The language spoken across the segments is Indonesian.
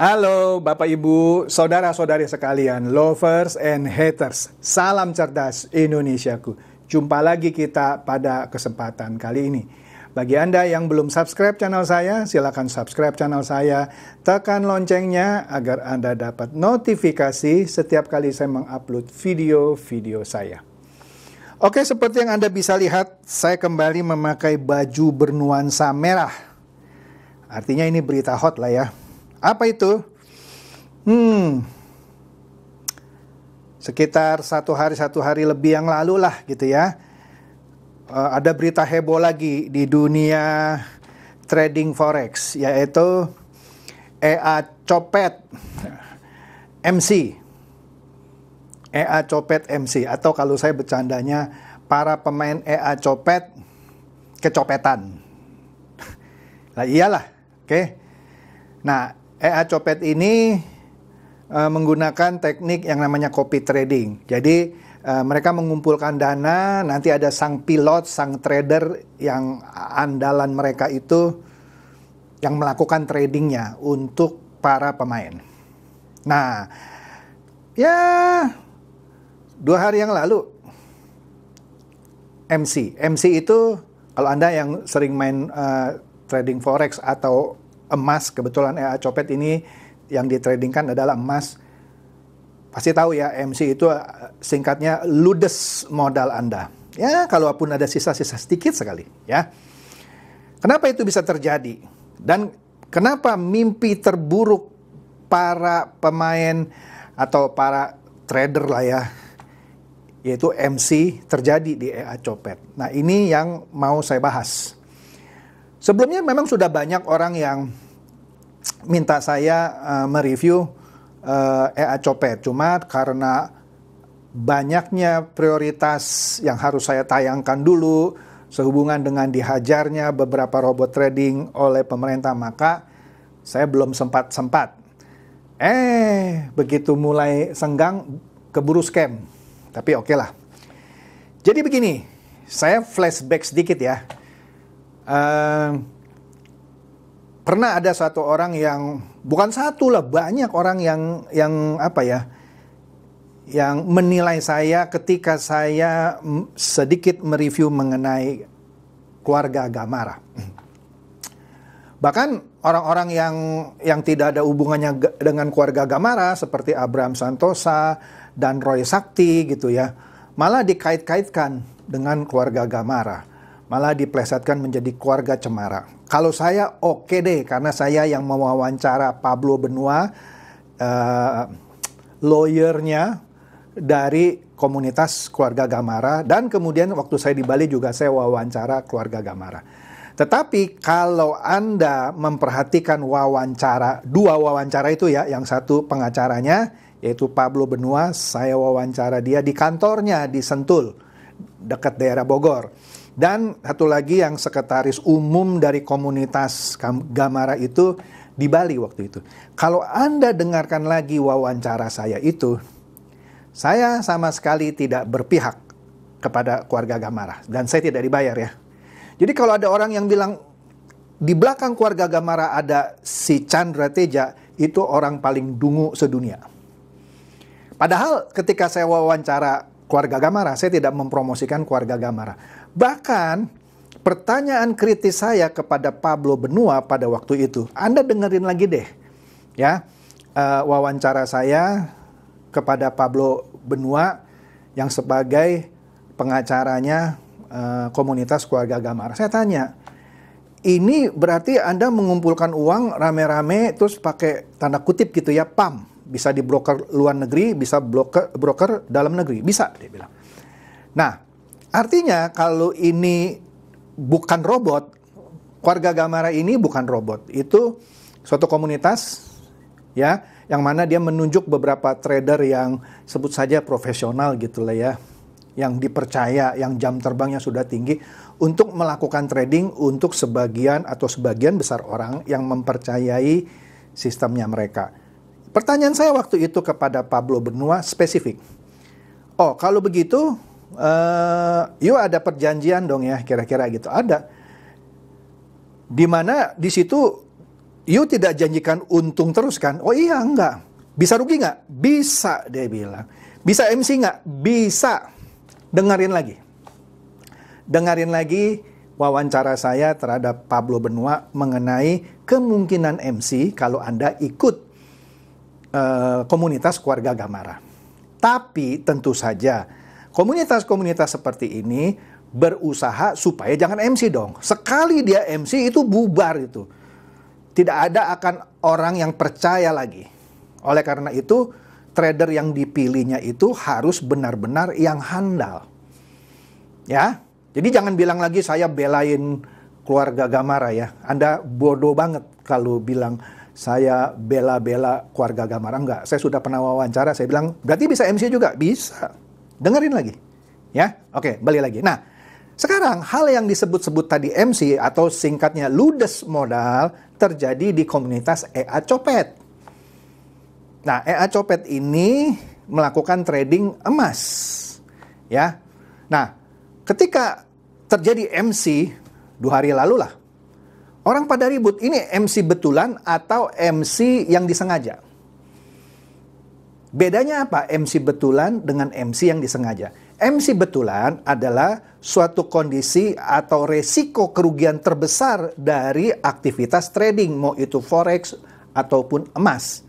Halo Bapak Ibu, saudara-saudari sekalian, lovers and haters. Salam cerdas Indonesiaku. Jumpa lagi kita pada kesempatan kali ini. Bagi Anda yang belum subscribe channel saya, silakan subscribe channel saya. Tekan loncengnya agar Anda dapat notifikasi setiap kali saya mengupload video-video saya. Oke, seperti yang Anda bisa lihat, saya kembali memakai baju bernuansa merah. Artinya ini berita hot lah ya. Apa itu? Sekitar satu hari lebih yang lalu lah gitu ya. Ada berita heboh lagi di dunia trading forex, yaitu EA Copet MC. EA Copet MC, atau kalau saya bercandanya, para pemain EA Copet kecopetan. Lah iyalah, oke. Nah, EA Copet ini menggunakan teknik yang namanya copy trading. Jadi mereka mengumpulkan dana, nanti ada sang pilot, sang trader yang andalan mereka itu yang melakukan tradingnya untuk para pemain. Nah, ya 2 hari yang lalu MC itu kalau Anda yang sering main trading forex atau emas, kebetulan EA Copet ini yang ditradingkan adalah emas. Pasti tahu ya, MC itu singkatnya ludes modal Anda. Ya, kalaupun ada sisa-sisa sedikit sekali ya. Kenapa itu bisa terjadi? Dan kenapa mimpi terburuk para pemain atau para trader lah ya, yaitu MC, terjadi di EA Copet. Nah, ini yang mau saya bahas. Sebelumnya memang sudah banyak orang yang minta saya mereview EA Copet. Cuma karena banyaknya prioritas yang harus saya tayangkan dulu sehubungan dengan dihajarnya beberapa robot trading oleh pemerintah, maka saya belum sempat. Begitu mulai senggang, keburu scam. Tapi oke lah. Jadi begini, saya flashback sedikit ya. Pernah ada satu orang yang, bukan satu lah, banyak orang yang apa ya, yang menilai saya ketika saya sedikit mereview mengenai keluarga Gamarra. Bahkan orang-orang yang tidak ada hubungannya dengan keluarga Gamarra seperti Abraham Santosa dan Roy Sakti gitu ya, malah dikait-kaitkan dengan keluarga Gamarra, malah diplesetkan menjadi keluarga Cemara. Kalau saya oke deh, karena saya yang mewawancara Pablo Benua, lawyernya dari komunitas keluarga Gamarra, dan kemudian waktu saya di Bali juga saya wawancara keluarga Gamarra. Tetapi kalau Anda memperhatikan wawancara, 2 wawancara itu ya, yang satu pengacaranya yaitu Pablo Benua, saya wawancara dia di kantornya di Sentul, dekat daerah Bogor. Dan satu lagi yang sekretaris umum dari komunitas Gamarra itu di Bali waktu itu. Kalau Anda dengarkan lagi wawancara saya itu, saya sama sekali tidak berpihak kepada keluarga Gamarra. Dan saya tidak dibayar ya. Jadi kalau ada orang yang bilang di belakang keluarga Gamarra ada si Chandra Teja, itu orang paling dungu sedunia. Padahal ketika saya wawancara keluarga Gamarra, saya tidak mempromosikan keluarga Gamarra. Bahkan pertanyaan kritis saya kepada Pablo Benua pada waktu itu, Anda dengerin lagi deh ya, wawancara saya kepada Pablo Benua yang sebagai pengacaranya komunitas keluarga Gamarra. Saya tanya, ini berarti Anda mengumpulkan uang rame-rame terus pakai tanda kutip gitu ya, PAM, bisa di broker luar negeri, bisa broker dalam negeri, bisa, dia bilang. Nah, artinya kalau ini bukan robot, keluarga Gamarra ini bukan robot. Itu suatu komunitas ya, yang mana dia menunjuk beberapa trader yang sebut saja profesional gitu lah ya, yang dipercaya, yang jam terbangnya sudah tinggi untuk melakukan trading untuk sebagian besar orang yang mempercayai sistemnya mereka. Pertanyaan saya waktu itu kepada Pablo Benua spesifik. Oh, kalau begitu yuk ada perjanjian dong ya, kira-kira gitu. Ada. Di mana di situ You tidak janjikan untung terus kan? Oh iya, enggak. Bisa rugi nggak? Bisa, dia bilang. Bisa MC nggak? Bisa. Dengerin lagi wawancara saya terhadap Pablo Benoit mengenai kemungkinan MC kalau Anda ikut komunitas keluarga Gamara. Tapi tentu saja komunitas-komunitas seperti ini berusaha supaya jangan MC dong. Sekali dia MC itu bubar itu. Tidak ada akan orang yang percaya lagi. Oleh karena itu, trader yang dipilihnya itu harus benar-benar yang handal. Ya, jadi jangan bilang lagi saya belain keluarga Gamara ya. Anda bodoh banget kalau bilang saya bela-bela keluarga Gamara. Enggak, saya sudah pernah wawancara, saya bilang, berarti bisa MC juga? Bisa. Dengerin lagi. Ya, oke, balik lagi. Nah, sekarang hal yang disebut-sebut tadi MC atau singkatnya ludes modal terjadi di komunitas EA Copet. Nah, EA Copet ini melakukan trading emas. Ya. Nah, ketika terjadi MC 2 hari lalu lah, orang pada ribut, ini MC betulan atau MC yang disengaja? Bedanya apa MC betulan dengan MC yang disengaja? MC betulan adalah suatu kondisi atau resiko kerugian terbesar dari aktivitas trading, mau itu forex ataupun emas.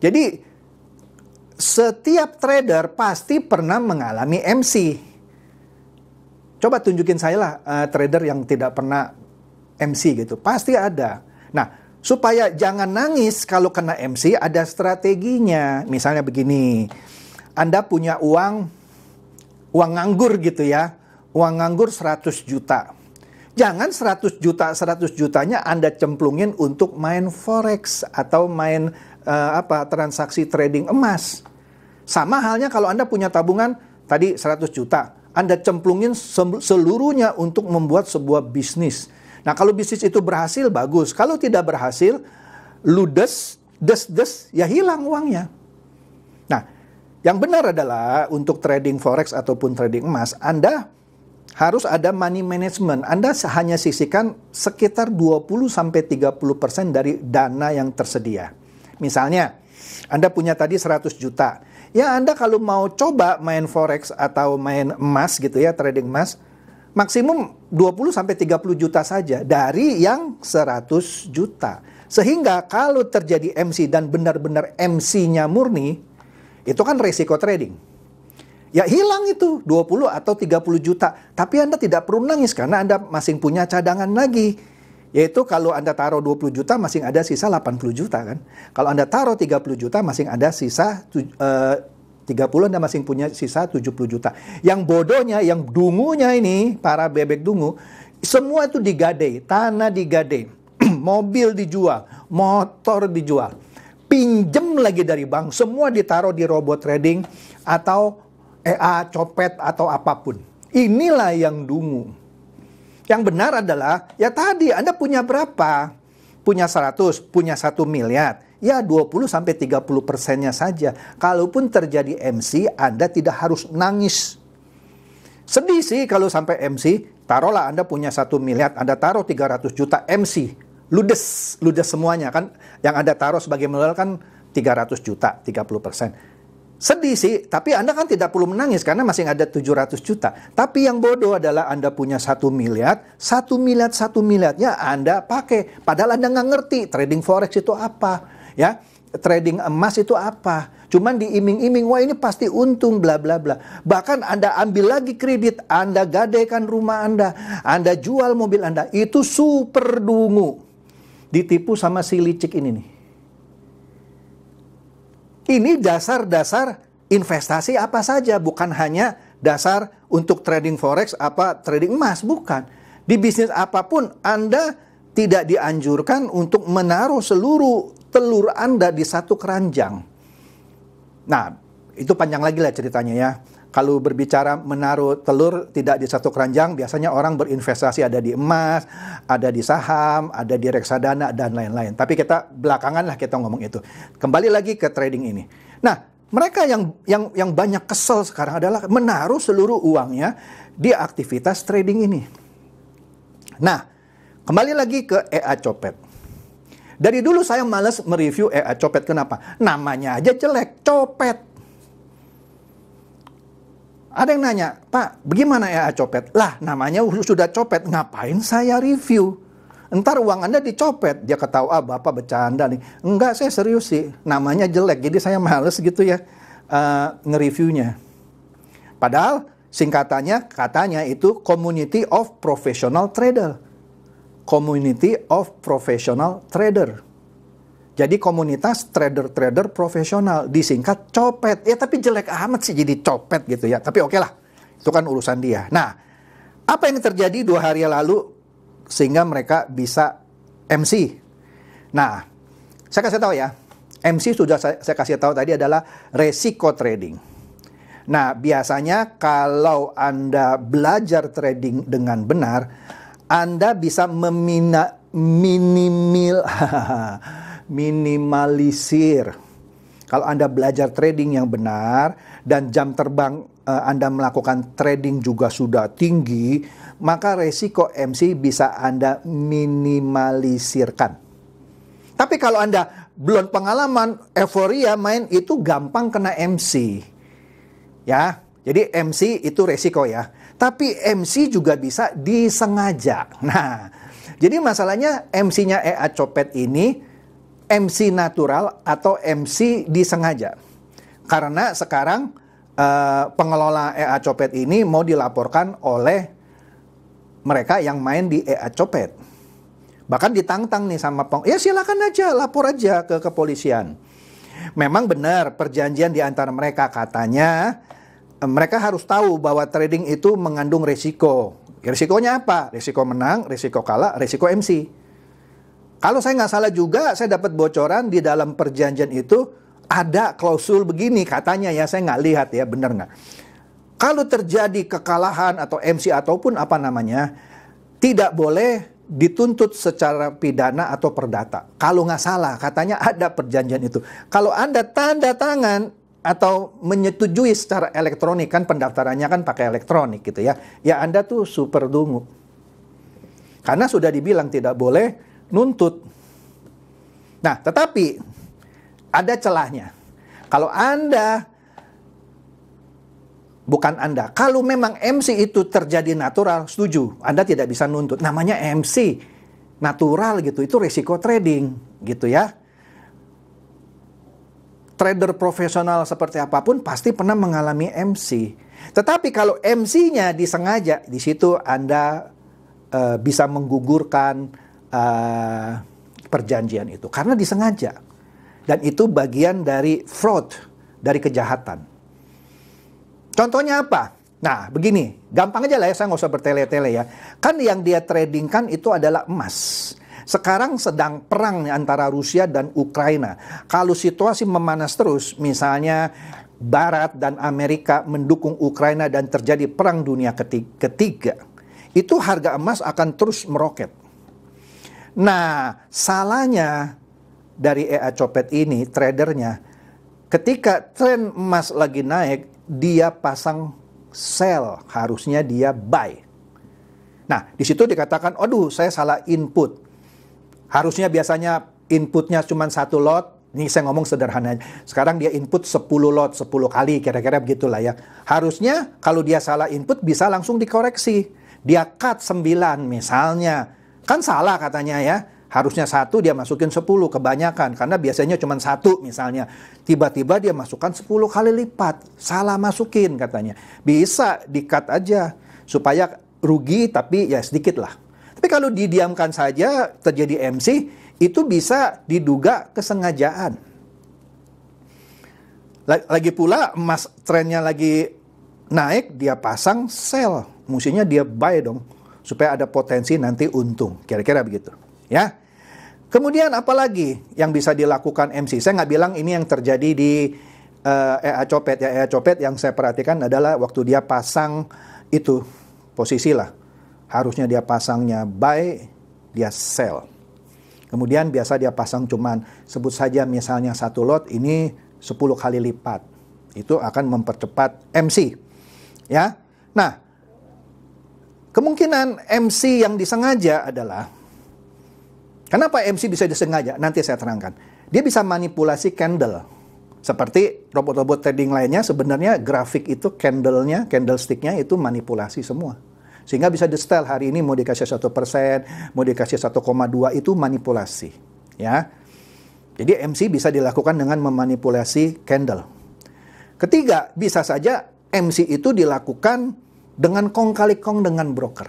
Jadi, setiap trader pasti pernah mengalami MC. Coba tunjukin saya lah trader yang tidak pernah MC gitu. Pasti ada. Nah, supaya jangan nangis kalau kena MC, ada strateginya. Misalnya begini, Anda punya uang nganggur gitu ya. Uang nganggur 100 juta. Jangan 100 jutanya Anda cemplungin untuk main forex atau main transaksi trading emas. Sama halnya kalau Anda punya tabungan tadi 100 juta. Anda cemplungin seluruhnya untuk membuat sebuah bisnis. Nah, kalau bisnis itu berhasil, bagus. Kalau tidak berhasil, ludes, ya hilang uangnya. Nah, yang benar adalah untuk trading forex ataupun trading emas, Anda harus ada money management. Anda hanya sisihkan sekitar 20-30% dari dana yang tersedia. Misalnya, Anda punya tadi 100 juta. Ya, Anda kalau mau coba main forex atau main emas gitu ya, trading emas, maksimum 20-30 juta saja dari yang 100 juta. Sehingga kalau terjadi MC dan benar-benar MC-nya murni, itu kan resiko trading. Ya hilang itu 20 atau 30 juta. Tapi Anda tidak perlu nangis karena Anda masih punya cadangan lagi. Yaitu kalau Anda taruh 20 juta masih ada sisa 80 juta kan. Kalau Anda taruh 30 juta masih ada sisa 30, Anda masih punya sisa 70 juta. Yang bodohnya, yang dungunya ini, para bebek dungu, semua itu digadai, tanah digadai, mobil dijual, motor dijual, pinjem lagi dari bank, semua ditaruh di robot trading atau EA Copet atau apapun. Inilah yang dungu. Yang benar adalah, ya tadi Anda punya berapa? Punya 100, punya 1 miliar. Ya 20-30%-nya saja. Kalaupun terjadi MC, Anda tidak harus nangis. Sedih sih kalau sampai MC. Taruhlah Anda punya 1 miliar, Anda taruh 300 juta MC. Ludes semuanya kan. Yang Anda taruh sebagai modal kan 300 juta, 30%. Sedih sih, tapi Anda kan tidak perlu menangis karena masih ada 700 juta. Tapi yang bodoh adalah Anda punya 1 miliar, 1 miliarnya Anda pakai. Padahal Anda nggak ngerti trading forex itu apa, ya, trading emas itu apa. Cuman diiming-iming, wah ini pasti untung, bla bla bla. Bahkan Anda ambil lagi kredit, Anda gadaikan rumah Anda jual mobil Anda. Itu super dungu. Ditipu sama si licik ini nih. Ini dasar-dasar investasi apa saja, bukan hanya dasar untuk trading forex apa trading emas, bukan. Di bisnis apapun Anda tidak dianjurkan untuk menaruh seluruh telur Anda di satu keranjang. Nah, itu panjang lagi lah ceritanya ya. Kalau berbicara menaruh telur tidak di satu keranjang, biasanya orang berinvestasi ada di emas, ada di saham, ada di reksadana, dan lain-lain. Tapi kita belakangan lah kita ngomong itu. Kembali lagi ke trading ini. Nah, mereka yang banyak kesel sekarang adalah menaruh seluruh uangnya di aktivitas trading ini. Nah, kembali lagi ke EA Copet. Dari dulu saya males mereview EA Copet. Kenapa? Namanya aja jelek, copet. Ada yang nanya, Pak, bagaimana EA Copet? Lah, namanya sudah copet, ngapain saya review? Entar uang Anda dicopet. Dia ketawa, Bapak bercanda nih. Enggak, saya serius sih. Namanya jelek, jadi saya males gitu ya nge-reviewnya. Padahal singkatannya, katanya itu Community of Professional Trader. Community of Professional Trader. Jadi komunitas trader-trader profesional, disingkat copet. Ya tapi jelek amat sih jadi copet gitu ya. Tapi oke lah, itu kan urusan dia. Nah, apa yang terjadi 2 hari lalu sehingga mereka bisa MC? Nah, saya kasih tahu ya. MC sudah saya kasih tahu tadi adalah resiko trading. Nah, biasanya kalau Anda belajar trading dengan benar, Anda bisa minimalisir. Kalau Anda belajar trading yang benar dan jam terbang Anda melakukan trading juga sudah tinggi, maka resiko MC bisa Anda minimalisirkan. Tapi kalau Anda belum pengalaman, euforia main itu gampang kena MC. Ya, jadi MC itu resiko ya. Tapi MC juga bisa disengaja. Nah, jadi masalahnya MC-nya EA Copet ini MC natural atau MC disengaja. Karena sekarang pengelola EA Copet ini mau dilaporkan oleh mereka yang main di EA Copet. Bahkan ditantang nih sama ya silakan aja, lapor aja ke kepolisian. Memang benar perjanjian di antara mereka, katanya mereka harus tahu bahwa trading itu mengandung risiko. Risikonya apa? Risiko menang, risiko kalah, risiko MC. Kalau saya nggak salah juga, saya dapat bocoran di dalam perjanjian itu ada klausul begini katanya ya, saya nggak lihat ya, benar nggak? Kalau terjadi kekalahan atau MC ataupun apa namanya, tidak boleh dituntut secara pidana atau perdata. Kalau nggak salah, katanya ada perjanjian itu. Kalau Anda tanda tangan atau menyetujui secara elektronik, kan pendaftarannya kan pakai elektronik gitu ya, ya Anda tuh super dungu. Karena sudah dibilang tidak boleh nuntut. Nah, tetapi ada celahnya. Kalau kalau memang MC itu terjadi natural, setuju, Anda tidak bisa nuntut. Namanya MC natural gitu, itu risiko trading gitu ya. Trader profesional seperti apapun pasti pernah mengalami MC. Tetapi kalau MC-nya disengaja, di situ Anda bisa menggugurkan perjanjian itu karena disengaja. Dan itu bagian dari fraud, dari kejahatan. Contohnya apa? Nah, begini, gampang aja lah ya, saya nggak usah bertele-tele ya. Kan yang dia tradingkan itu adalah emas. Sekarang sedang perang antara Rusia dan Ukraina. Kalau situasi memanas terus, misalnya Barat dan Amerika mendukung Ukraina dan terjadi perang dunia ketiga, itu harga emas akan terus meroket. Nah, salahnya dari EA Copet ini, tradernya, ketika tren emas lagi naik, dia pasang sell, harusnya dia buy. Nah, di situ dikatakan, aduh saya salah input. Harusnya biasanya inputnya cuma 1 lot, ini saya ngomong sederhana. Sekarang dia input 10 lot, 10 kali, kira-kira begitulah ya. Harusnya kalau dia salah input bisa langsung dikoreksi. Dia cut 9 misalnya. Kan salah katanya ya. Harusnya 1 dia masukin 10, kebanyakan. Karena biasanya cuma 1 misalnya. Tiba-tiba dia masukkan 10 kali lipat. Salah masukin katanya. Bisa di-cut aja. Supaya rugi tapi ya sedikit lah. Tapi kalau didiamkan saja terjadi MC, itu bisa diduga kesengajaan. Lagi pula emas trennya lagi naik, dia pasang sell. Mestinya dia buy dong. Supaya ada potensi nanti untung. Kira-kira begitu. Ya. Kemudian apalagi yang bisa dilakukan MC? Saya nggak bilang ini yang terjadi di EA Copet. Ya, EA Copet yang saya perhatikan adalah waktu dia pasang itu posisi lah. Harusnya dia pasangnya buy, dia sell. Kemudian biasa dia pasang cuman sebut saja misalnya 1 lot, ini 10 kali lipat. Itu akan mempercepat MC. Ya. Nah, kemungkinan MC yang disengaja adalah Kenapa MC bisa disengaja? Nanti saya terangkan. Dia bisa manipulasi candle. Seperti robot-robot trading lainnya, sebenarnya grafik itu candlenya, candlesticknya itu manipulasi semua. Sehingga bisa di-setel hari ini mau dikasih 1%, mau dikasih 1,2 itu manipulasi. Ya. Jadi MC bisa dilakukan dengan memanipulasi candle. Ketiga, bisa saja MC itu dilakukan dengan kong kali kong dengan broker.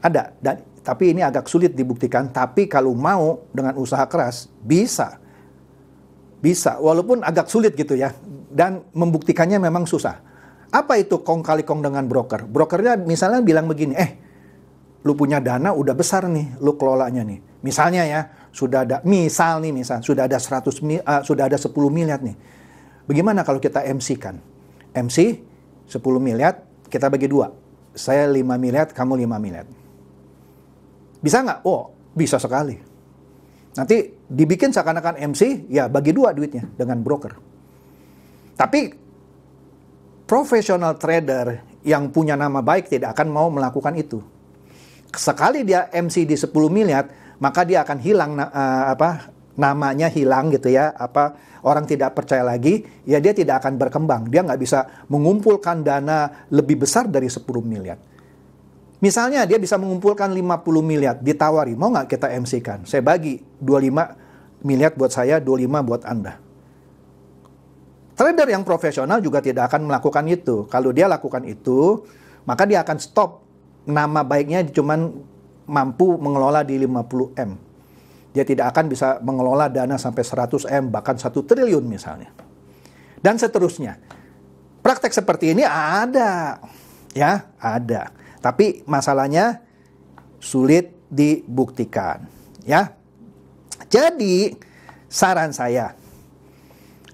Ada, tapi ini agak sulit dibuktikan. Tapi kalau mau dengan usaha keras, bisa. Bisa, walaupun agak sulit gitu ya. Dan membuktikannya memang susah. Apa itu kong kali kong dengan broker? Brokernya misalnya bilang begini, lu punya dana udah besar nih, lu kelolanya nih. Misalnya ya, sudah ada, sudah ada 10 miliar nih. Bagaimana kalau kita MC-kan? MC 10 miliar, kita bagi 2. Saya 5 miliar, kamu 5 miliar. Bisa nggak? Oh, bisa sekali. Nanti dibikin seakan-akan MC, ya bagi 2 duitnya dengan broker. Tapi profesional trader yang punya nama baik tidak akan mau melakukan itu. Sekali dia MC di 10 miliar, maka dia akan hilang namanya hilang gitu ya, orang tidak percaya lagi, ya dia tidak akan berkembang. Dia nggak bisa mengumpulkan dana lebih besar dari 10 miliar. Misalnya dia bisa mengumpulkan 50 miliar, ditawari, mau nggak kita MC-kan? Saya bagi 25 miliar buat saya, 25 buat Anda. Trader yang profesional juga tidak akan melakukan itu. Kalau dia lakukan itu, maka dia akan stop. Nama baiknya cuman mampu mengelola di 50M. Dia tidak akan bisa mengelola dana sampai 100M, bahkan 1 triliun misalnya. Dan seterusnya. Praktek seperti ini ada. Ya, ada. Tapi masalahnya sulit dibuktikan. Ya. Jadi, saran saya.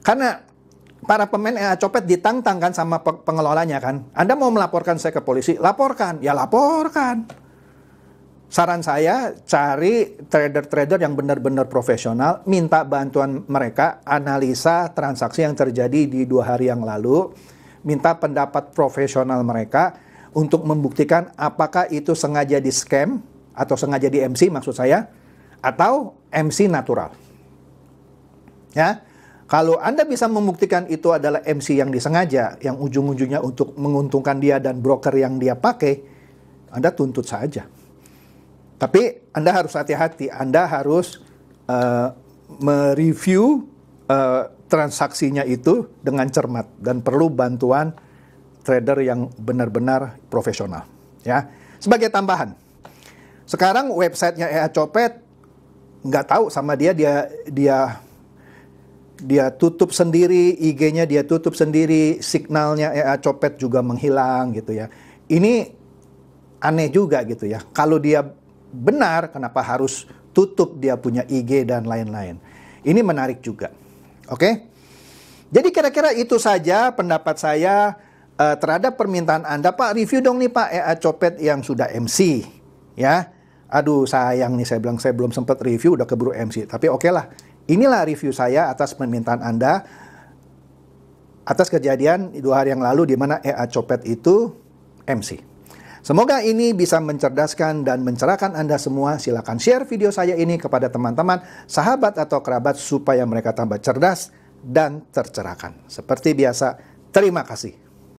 Karena para pemain EA Copet ditantang kan sama pengelolanya kan. Anda mau melaporkan saya ke polisi? Laporkan. Ya laporkan. Saran saya, cari trader-trader yang benar-benar profesional, minta bantuan mereka, analisa transaksi yang terjadi di 2 hari yang lalu, minta pendapat profesional mereka untuk membuktikan apakah itu sengaja di scam, atau sengaja di MC maksud saya, atau MC natural. Ya, kalau Anda bisa membuktikan itu adalah MC yang disengaja, yang ujung-ujungnya untuk menguntungkan dia dan broker yang dia pakai, Anda tuntut saja. Tapi Anda harus hati-hati, Anda harus mereview transaksinya itu dengan cermat dan perlu bantuan trader yang benar-benar profesional. Ya, sebagai tambahan, sekarang websitenya EA Copet nggak tahu sama dia tutup sendiri, IG-nya dia tutup sendiri, signalnya EA Copet juga menghilang gitu ya. Ini aneh juga gitu ya. Kalau dia benar, kenapa harus tutup dia punya IG dan lain-lain? Ini menarik juga. Oke? Jadi kira-kira itu saja pendapat saya terhadap permintaan Anda. Pak, review dong nih Pak EA Copet yang sudah MC. Ya. Aduh, sayang nih saya bilang saya belum sempat review, udah keburu MC. Tapi oke lah. Inilah review saya atas permintaan Anda atas kejadian 2 hari yang lalu di mana EA Copet itu MC. Semoga ini bisa mencerdaskan dan mencerahkan Anda semua. Silakan share video saya ini kepada teman-teman, sahabat atau kerabat supaya mereka tambah cerdas dan tercerahkan. Seperti biasa, terima kasih.